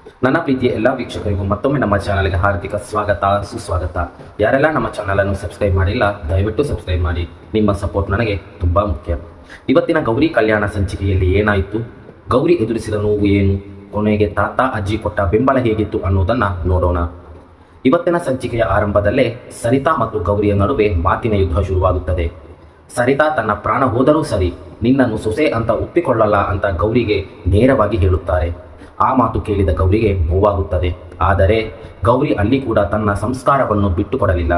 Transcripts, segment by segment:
ನನ್ನ ಪ್ರೀತಿಯ ಎಲ್ಲ ವೀಕ್ಷಕರಿಗೂ ಮತ್ತೊಮ್ಮೆ ನಮ್ಮ ಚಾನಲ್ಗೆ ಹಾರ್ದಿಕ ಸ್ವಾಗತ ಸುಸ್ವಾಗತ. ಯಾರೆಲ್ಲ ನಮ್ಮ ಚಾನಲನ್ನು ಸಬ್ಸ್ಕ್ರೈಬ್ ಮಾಡಿಲ್ಲ ದಯವಿಟ್ಟು ಸಬ್ಸ್ಕ್ರೈಬ್ ಮಾಡಿ. ನಿಮ್ಮ ಸಪೋರ್ಟ್ ನನಗೆ ತುಂಬ ಮುಖ್ಯ. ಇವತ್ತಿನ ಗೌರಿ ಕಲ್ಯಾಣ ಸಂಚಿಕೆಯಲ್ಲಿ ಏನಾಯಿತು, ಗೌರಿ ಎದುರಿಸಿದ ನೋವು ಏನು, ಕೊನೆಗೆ ತಾತ ಅಜ್ಜಿ ಕೊಟ್ಟ ಬೆಂಬಲ ಹೇಗಿತ್ತು ಅನ್ನೋದನ್ನು ನೋಡೋಣ. ಇವತ್ತಿನ ಸಂಚಿಕೆಯ ಆರಂಭದಲ್ಲೇ ಸರಿತಾ ಮತ್ತು ಗೌರಿಯ ನಡುವೆ ಮಾತಿನ ಯುದ್ಧ ಶುರುವಾಗುತ್ತದೆ. ಸರಿತಾ ತನ್ನ ಪ್ರಾಣ ಹೋದರೂ ಸರಿ ನಿನ್ನನ್ನು ಸೊಸೆ ಅಂತ ಒಪ್ಪಿಕೊಳ್ಳಲ್ಲ ಅಂತ ಗೌರಿಗೆ ನೇರವಾಗಿ ಹೇಳುತ್ತಾರೆ. ಆ ಮಾತು ಕೇಳಿದ ಗೌರಿಗೆ ನೋವಾಗುತ್ತದೆ. ಆದರೆ ಗೌರಿ ಅಲ್ಲಿ ಕೂಡ ತನ್ನ ಸಂಸ್ಕಾರವನ್ನು ಬಿಟ್ಟುಕೊಡಲಿಲ್ಲ.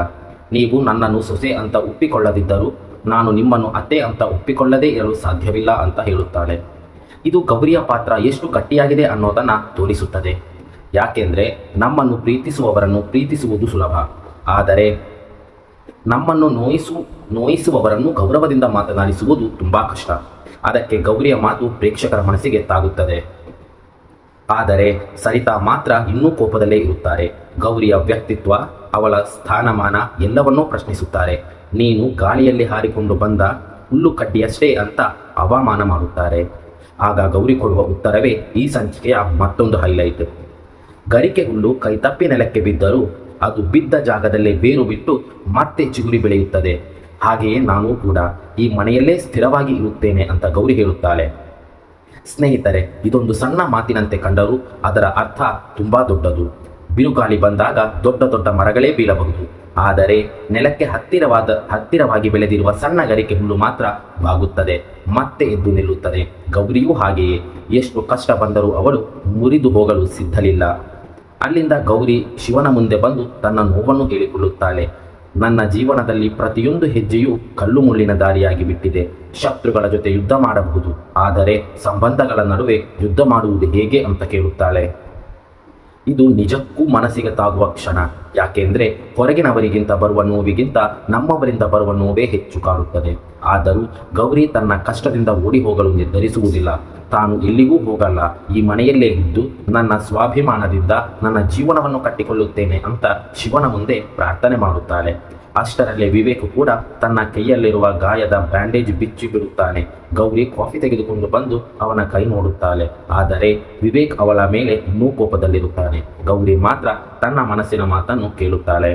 ನೀವು ನನ್ನನ್ನು ಸೊಸೆ ಅಂತ ಒಪ್ಪಿಕೊಳ್ಳದಿದ್ದರೂ ನಾನು ನಿಮ್ಮನ್ನು ಅತ್ತೆ ಅಂತ ಒಪ್ಪಿಕೊಳ್ಳದೇ ಇರಲು ಸಾಧ್ಯವಿಲ್ಲ ಅಂತ ಹೇಳುತ್ತಾಳೆ. ಇದು ಗೌರಿಯ ಪಾತ್ರ ಎಷ್ಟು ಗಟ್ಟಿಯಾಗಿದೆ ಅನ್ನೋದನ್ನು ತೋರಿಸುತ್ತದೆ. ಯಾಕೆಂದರೆ ನಮ್ಮನ್ನು ಪ್ರೀತಿಸುವವರನ್ನು ಪ್ರೀತಿಸುವುದು ಸುಲಭ, ಆದರೆ ನಮ್ಮನ್ನು ನೋಯಿಸುವವರನ್ನು ಗೌರವದಿಂದ ಮಾತನಾಡಿಸುವುದು ತುಂಬ ಕಷ್ಟ. ಅದಕ್ಕೆ ಗೌರಿಯ ಮಾತು ಪ್ರೇಕ್ಷಕರ ಮನಸ್ಸಿಗೆ ತಾಗುತ್ತದೆ. ಆದರೆ ಸರಿತಾ ಮಾತ್ರ ಇನ್ನೂ ಕೋಪದಲ್ಲೇ ಇರುತ್ತಾರೆ. ಗೌರಿಯ ವ್ಯಕ್ತಿತ್ವ, ಅವಳ ಸ್ಥಾನಮಾನ ಎಲ್ಲವನ್ನೂ ಪ್ರಶ್ನಿಸುತ್ತಾರೆ. ನೀನು ಗಾಳಿಯಲ್ಲಿ ಹಾರಿಕೊಂಡು ಬಂದ ಹುಲ್ಲು ಕಡ್ಡಿಯಷ್ಟೇ ಅಂತ ಅವಮಾನ ಮಾಡುತ್ತಾರೆ. ಆಗ ಗೌರಿ ಕೊಡುವ ಉತ್ತರವೇ ಈ ಸಂಚಿಕೆಯ ಮತ್ತೊಂದು ಹೈಲೈಟ್. ಗರಿಕೆ ಹುಲ್ಲು ಕೈತಪ್ಪಿ ನೆಲಕ್ಕೆ ಬಿದ್ದರೂ ಅದು ಬಿದ್ದ ಜಾಗದಲ್ಲೇ ಬೇರು ಬಿಟ್ಟು ಮತ್ತೆ ಚಿಗುರಿ ಬೆಳೆಯುತ್ತದೆ. ಹಾಗೆಯೇ ನಾನು ಕೂಡ ಈ ಮನೆಯಲ್ಲೇ ಸ್ಥಿರವಾಗಿ ಇರುತ್ತೇನೆ ಅಂತ ಗೌರಿ ಹೇಳುತ್ತಾಳೆ. ಸ್ನೇಹಿತರೆ, ಇದೊಂದು ಸಣ್ಣ ಮಾತಿನಂತೆ ಕಂಡರೂ ಅದರ ಅರ್ಥ ತುಂಬ ದೊಡ್ಡದು. ಬಿರುಗಾಳಿ ಬಂದಾಗ ದೊಡ್ಡ ದೊಡ್ಡ ಮರಗಳೇ ಬೀಳಬಹುದು, ಆದರೆ ನೆಲಕ್ಕೆ ಹತ್ತಿರವಾಗಿ ಬೆಳೆದಿರುವ ಸಣ್ಣ ಗರಿಕೆ ಹುಲ್ಲು ಮಾತ್ರ ಬಾಗುತ್ತದೆ, ಮತ್ತೆ ಎದ್ದು ನಿಲ್ಲುತ್ತದೆ. ಗೌರಿಯೂ ಹಾಗೆಯೇ. ಎಷ್ಟು ಕಷ್ಟ ಬಂದರೂ ಅವಳು ಮುರಿದು ಹೋಗಲು ಸಿದ್ಧಲಿಲ್ಲ. ಅಲ್ಲಿಂದ ಗೌರಿ ಶಿವನ ಮುಂದೆ ಬಂದು ತನ್ನ ನೋವನ್ನು ಹೇಳಿಕೊಳ್ಳುತ್ತಾಳೆ. ನನ್ನ ಜೀವನದಲ್ಲಿ ಪ್ರತಿಯೊಂದು ಹೆಜ್ಜೆಯೂ ಕಲ್ಲು ಮುಳ್ಳಿನ ದಾರಿಯಾಗಿ ಬಿಟ್ಟಿದೆ. ಶತ್ರುಗಳ ಜೊತೆ ಯುದ್ಧ ಮಾಡಬಹುದು, ಆದರೆ ಸಂಬಂಧಗಳ ನಡುವೆ ಯುದ್ಧ ಮಾಡುವುದು ಹೇಗೆ ಅಂತ ಕೇಳುತ್ತಾಳೆ. ಇದು ನಿಜಕ್ಕೂ ಮನಸ್ಸಿಗೆ ತಾಗುವ ಕ್ಷಣ. ಯಾಕೆಂದರೆ ಹೊರಗಿನವರಿಗಿಂತ ಬರುವ ನೋವಿಗಿಂತ ನಮ್ಮವರಿಂದ ಬರುವ ನೋವೇ ಹೆಚ್ಚು ಕಾಡುತ್ತದೆ. ಆದರೂ ಗೌರಿ ತನ್ನ ಕಷ್ಟದಿಂದ ಓಡಿ ಹೋಗಲು ನಿರ್ಧರಿಸುವುದಿಲ್ಲ. ತಾನು ಎಲ್ಲಿಗೂ ಹೋಗಲ್ಲ, ಈ ಮನೆಯಲ್ಲೇ ಇದ್ದು ನನ್ನ ಸ್ವಾಭಿಮಾನದಿಂದ ನನ್ನ ಜೀವನವನ್ನು ಕಟ್ಟಿಕೊಳ್ಳುತ್ತೇನೆ ಅಂತ ಶಿವನ ಮುಂದೆ ಪ್ರಾರ್ಥನೆ ಮಾಡುತ್ತಾಳೆ. ಅಷ್ಟರಲ್ಲೇ ವಿವೇಕ್ ಕೂಡ ತನ್ನ ಕೈಯಲ್ಲಿರುವ ಗಾಯದ ಬ್ಯಾಂಡೇಜ್ ಬಿಚ್ಚಿ ಬಿಡುತ್ತಾನೆ. ಗೌರಿ ಕಾಫಿ ತೆಗೆದುಕೊಂಡು ಬಂದು ಅವನ ಕೈ ನೋಡುತ್ತಾಳೆ. ಆದರೆ ವಿವೇಕ್ ಅವಳ ಮೇಲೆ ಇನ್ನೂ ಕೋಪದಲ್ಲಿರುತ್ತಾನೆ. ಗೌರಿ ಮಾತ್ರ ತನ್ನ ಮನಸ್ಸಿನ ಮಾತನ್ನು ಕೇಳುತ್ತಾಳೆ.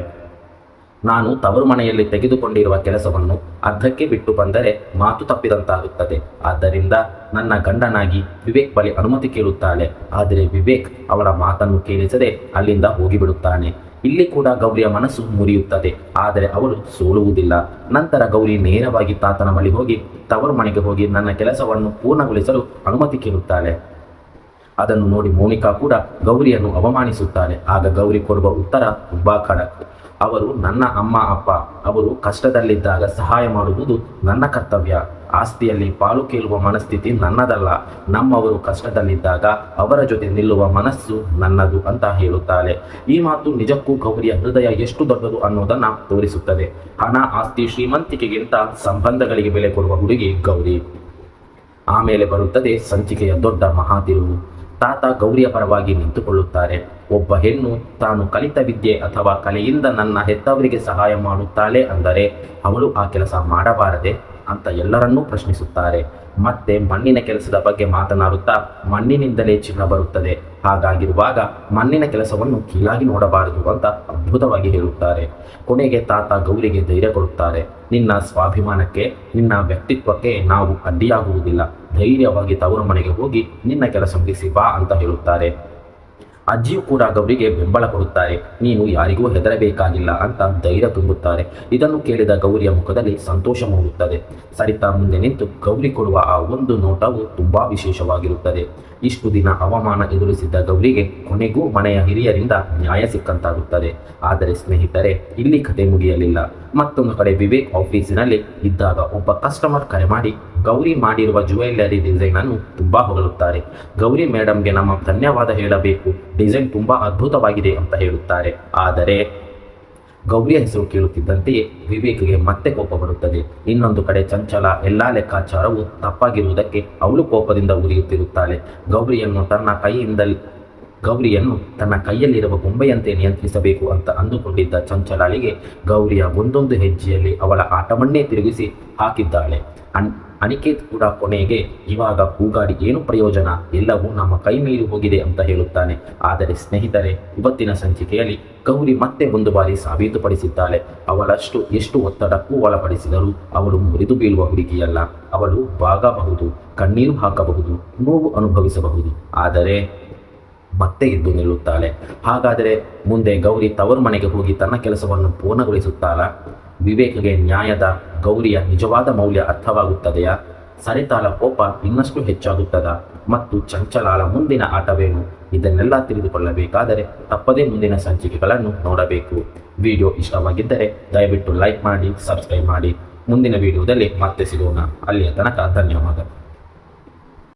ನಾನು ತವರು ಮನೆಯಲ್ಲಿ ತೆಗೆದುಕೊಂಡಿರುವ ಕೆಲಸವನ್ನು ಅರ್ಧಕ್ಕೆ ಬಿಟ್ಟು ಬಂದರೆ ಮಾತು ತಪ್ಪಿದಂತಾಗುತ್ತದೆ. ಆದ್ದರಿಂದ ನನ್ನ ಗಂಡನಾಗಿ ವಿವೇಕ್ ಬಳಿ ಅನುಮತಿ ಕೇಳುತ್ತಾಳೆ. ಆದರೆ ವಿವೇಕ್ ಅವಳ ಮಾತನ್ನು ಕೇಳಿಸದೆ ಅಲ್ಲಿಂದ ಹೋಗಿಬಿಡುತ್ತಾನೆ. ಇಲ್ಲಿ ಕೂಡ ಗೌರಿಯ ಮನಸ್ಸು ಮುರಿಯುತ್ತದೆ, ಆದರೆ ಅವಳು ಸೋಲುವುದಿಲ್ಲ. ನಂತರ ಗೌರಿ ನೇರವಾಗಿ ತಾತನ ಬಳಿ ಹೋಗಿ ತವರು ಮನೆಗೆ ಹೋಗಿ ನನ್ನ ಕೆಲಸವನ್ನು ಪೂರ್ಣಗೊಳಿಸಲು ಅನುಮತಿ ಕೇಳುತ್ತಾಳೆ. ಅದನ್ನು ನೋಡಿ ಮೋನಿಕಾ ಕೂಡ ಗೌರಿಯನ್ನು ಅವಮಾನಿಸುತ್ತಾಳೆ. ಆಗ ಗೌರಿ ಕೊಡುವ ಉತ್ತರ ತುಂಬಾ ಖಡಕ್. ಅವರು ನನ್ನ ಅಮ್ಮ ಅಪ್ಪ, ಅವರು ಕಷ್ಟದಲ್ಲಿದ್ದಾಗ ಸಹಾಯ ಮಾಡುವುದು ನನ್ನ ಕರ್ತವ್ಯ. ಆಸ್ತಿಯಲ್ಲಿ ಪಾಲು ಕೇಳುವ ಮನಸ್ಥಿತಿ ನನ್ನದಲ್ಲ. ನಮ್ಮವರು ಕಷ್ಟದಲ್ಲಿದ್ದಾಗ ಅವರ ಜೊತೆ ನಿಲ್ಲುವ ಮನಸ್ಸು ನನ್ನದು ಅಂತ ಹೇಳುತ್ತಾಳೆ. ಈ ಮಾತು ನಿಜಕ್ಕೂ ಗೌರಿಯ ಹೃದಯ ಎಷ್ಟು ದೊಡ್ಡದು ಅನ್ನೋದನ್ನು ತೋರಿಸುತ್ತದೆ. ಹಣ, ಆಸ್ತಿ, ಶ್ರೀಮಂತಿಕೆಗಿಂತ ಸಂಬಂಧಗಳಿಗೆ ಬೆಲೆ ಕೊಡುವ ಹುಡುಗಿ ಗೌರಿ. ಆಮೇಲೆ ಬರುತ್ತದೆ ಸಂಚಿಕೆಯ ದೊಡ್ಡ ಮಹಾತಿರುವು. ತಾತ ಗೌರಿಯ ಪರವಾಗಿ ನಿಂತುಕೊಳ್ಳುತ್ತಾರೆ. ಒಬ್ಬ ಹೆಣ್ಣು ತಾನು ಕಲಿತ ವಿದ್ಯೆ ಅಥವಾ ಕಲೆಯಿಂದ ನನ್ನ ಹೆತ್ತವರಿಗೆ ಸಹಾಯ ಮಾಡುತ್ತಾಳೆ ಅಂದರೆ ಅವಳು ಆ ಕೆಲಸ ಮಾಡಬಾರದೆ ಅಂತ ಎಲ್ಲರನ್ನೂ ಪ್ರಶ್ನಿಸುತ್ತಾರೆ. ಮತ್ತೆ ಮಣ್ಣಿನ ಕೆಲಸದ ಬಗ್ಗೆ ಮಾತನಾಡುತ್ತಾ ಮಣ್ಣಿನಿಂದಲೇ ಚಿನ್ನ ಬರುತ್ತದೆ, ಹಾಗಾಗಿರುವಾಗ ಮಣ್ಣಿನ ಕೆಲಸವನ್ನು ಕೀಳಾಗಿ ನೋಡಬಾರದು ಅಂತ ಅದ್ಭುತವಾಗಿ ಹೇಳುತ್ತಾರೆ. ಕೊನೆಗೆ ತಾತ ಗೌರಿಗೆ ಧೈರ್ಯ ಕೊಡುತ್ತಾರೆ. ನಿನ್ನ ಸ್ವಾಭಿಮಾನಕ್ಕೆ, ನಿನ್ನ ವ್ಯಕ್ತಿತ್ವಕ್ಕೆ ನಾವು ಅಡ್ಡಿಯಾಗುವುದಿಲ್ಲ. ಧೈರ್ಯವಾಗಿ ತವರು ಮನೆಗೆ ಹೋಗಿ ನಿನ್ನ ಕೆಲಸ ಮುಗಿಸಿ ಬಾ ಅಂತ ಹೇಳುತ್ತಾರೆ. ಅಜ್ಜಿಯು ಕೂಡ ಗೌರಿಗೆ ಬೆಂಬಲ ಕೊಡುತ್ತಾರೆ. ನೀನು ಯಾರಿಗೂ ಹೆದರಬೇಕಾಗಿಲ್ಲ ಅಂತ ಧೈರ್ಯ ತುಂಬುತ್ತಾರೆ. ಇದನ್ನು ಕೇಳಿದ ಗೌರಿಯ ಮುಖದಲ್ಲಿ ಸಂತೋಷ ಮೂಡುತ್ತದೆ. ಸರಿತಾ ಮುಂದೆ ನಿಂತು ಗೌರಿ ಕೊಡುವ ಆ ಒಂದು ನೋಟವು ತುಂಬಾ ವಿಶೇಷವಾಗಿರುತ್ತದೆ. ಇಷ್ಟು ದಿನ ಅವಮಾನ ಎದುರಿಸಿದ್ದ ಗೌರಿಗೆ ಕೊನೆಗೂ ಮನೆಯ ಹಿರಿಯರಿಂದ ನ್ಯಾಯ ಸಿಕ್ಕಂತಾಗುತ್ತದೆ. ಆದರೆ ಸ್ನೇಹಿತರೆ, ಇಲ್ಲಿ ಕತೆ ಮುಗಿಯಲಿಲ್ಲ. ಮತ್ತೊಂದು ಕಡೆ ವಿವೇಕ್ ಆಫೀಸಿನಲ್ಲಿ ಇದ್ದಾಗ ಒಬ್ಬ ಕಸ್ಟಮರ್ ಕರೆ ಮಾಡಿ ಗೌರಿ ಮಾಡಿರುವ ಜ್ಯುವೆಲ್ಲರಿ ಡಿಸೈನ್ ಅನ್ನು ತುಂಬಾ ಹೊಗಳುತ್ತಾರೆ. ಗೌರಿ ಮೇಡಮ್ಗೆ ನಮ್ಮ ಧನ್ಯವಾದ ಹೇಳಬೇಕು, ಡಿಸೈನ್ ತುಂಬಾ ಅದ್ಭುತವಾಗಿದೆ ಅಂತ ಹೇಳುತ್ತಾರೆ. ಆದರೆ ಗೌರಿಯ ಹೆಸರು ಕೇಳುತ್ತಿದ್ದಂತೆಯೇ ವಿವೇಕ್ಗೆ ಮತ್ತೆ ಕೋಪ ಬರುತ್ತದೆ. ಇನ್ನೊಂದು ಕಡೆ ಚಂಚಲ ಎಲ್ಲಾ ಲೆಕ್ಕಾಚಾರವು ತಪ್ಪಾಗಿರುವುದಕ್ಕೆ ಅವಳು ಕೋಪದಿಂದ ಉರಿಯುತ್ತಿರುತ್ತಾಳೆ. ಗೌರಿಯನ್ನು ತನ್ನ ಕೈಯಲ್ಲಿರುವ ಗೊಂಬೆಯಂತೆ ನಿಯಂತ್ರಿಸಬೇಕು ಅಂತ ಅಂದುಕೊಂಡಿದ್ದ ಚಂಚಲಾಳಿಗೆ ಗೌರಿಯ ಒಂದೊಂದು ಹೆಜ್ಜೆಯಲ್ಲಿ ಅವಳ ಆಟವನ್ನೇ ತಿರುಗಿಸಿ ಹಾಕಿದ್ದಾಳೆ. ಅನಿಕೇತ್ ಕೂಡ ಕೊನೆಗೆ ಇವಾಗ ಕೂಗಾಡಿ ಏನು ಪ್ರಯೋಜನ, ಎಲ್ಲವೂ ನಮ್ಮ ಕೈ ಮೀರಿ ಹೋಗಿದೆ ಅಂತ ಹೇಳುತ್ತಾನೆ. ಆದರೆ ಸ್ನೇಹಿತರೆ, ಇವತ್ತಿನ ಸಂಚಿಕೆಯಲ್ಲಿ ಗೌರಿ ಮತ್ತೆ ಒಂದು ಬಾರಿ ಸಾಬೀತುಪಡಿಸಿದ್ದಾಳೆ. ಅವಳಷ್ಟು ಎಷ್ಟು ಒತ್ತಡಕ್ಕೂ ಒಳಪಡಿಸಿದರೂ ಅವಳು ಮುರಿದು ಬೀಳುವ ಹುಡುಗಿಯಲ್ಲ. ಅವಳು ಬಾಗಬಹುದು, ಕಣ್ಣೀರು ಹಾಕಬಹುದು, ನೋವು ಅನುಭವಿಸಬಹುದು, ಆದರೆ ಮತ್ತೆ ಎದ್ದು ನಿಲ್ಲುತ್ತಾಳೆ. ಹಾಗಾದರೆ ಮುಂದೆ ಗೌರಿ ತವರು ಮನೆಗೆ ಹೋಗಿ ತನ್ನ ಕೆಲಸವನ್ನು ಪೂರ್ಣಗೊಳಿಸುತ್ತಾಳ? ವಿವೇಕ್ಗೆ ನ್ಯಾಯದ ಗೌರಿಯ ನಿಜವಾದ ಮೌಲ್ಯ ಅರ್ಥವಾಗುತ್ತದೆಯಾ? ಸರಿತಾಳ ಕೋಪ ಇನ್ನಷ್ಟು ಹೆಚ್ಚಾಗುತ್ತದ? ಮತ್ತು ಚಂಚಲಾಳ ಮುಂದಿನ ಆಟವೇನು? ಇದನ್ನೆಲ್ಲ ತಿಳಿದುಕೊಳ್ಳಬೇಕಾದರೆ ತಪ್ಪದೇ ಮುಂದಿನ ಸಂಚಿಕೆಗಳನ್ನು ನೋಡಬೇಕು. ವಿಡಿಯೋ ಇಷ್ಟವಾಗಿದ್ದರೆ ದಯವಿಟ್ಟು ಲೈಕ್ ಮಾಡಿ, ಸಬ್ಸ್ಕ್ರೈಬ್ ಮಾಡಿ. ಮುಂದಿನ ವಿಡಿಯೋದಲ್ಲಿ ಮತ್ತೆ ಸಿಗೋಣ. ಅಲ್ಲಿಯ ತನಕ ಧನ್ಯವಾದ.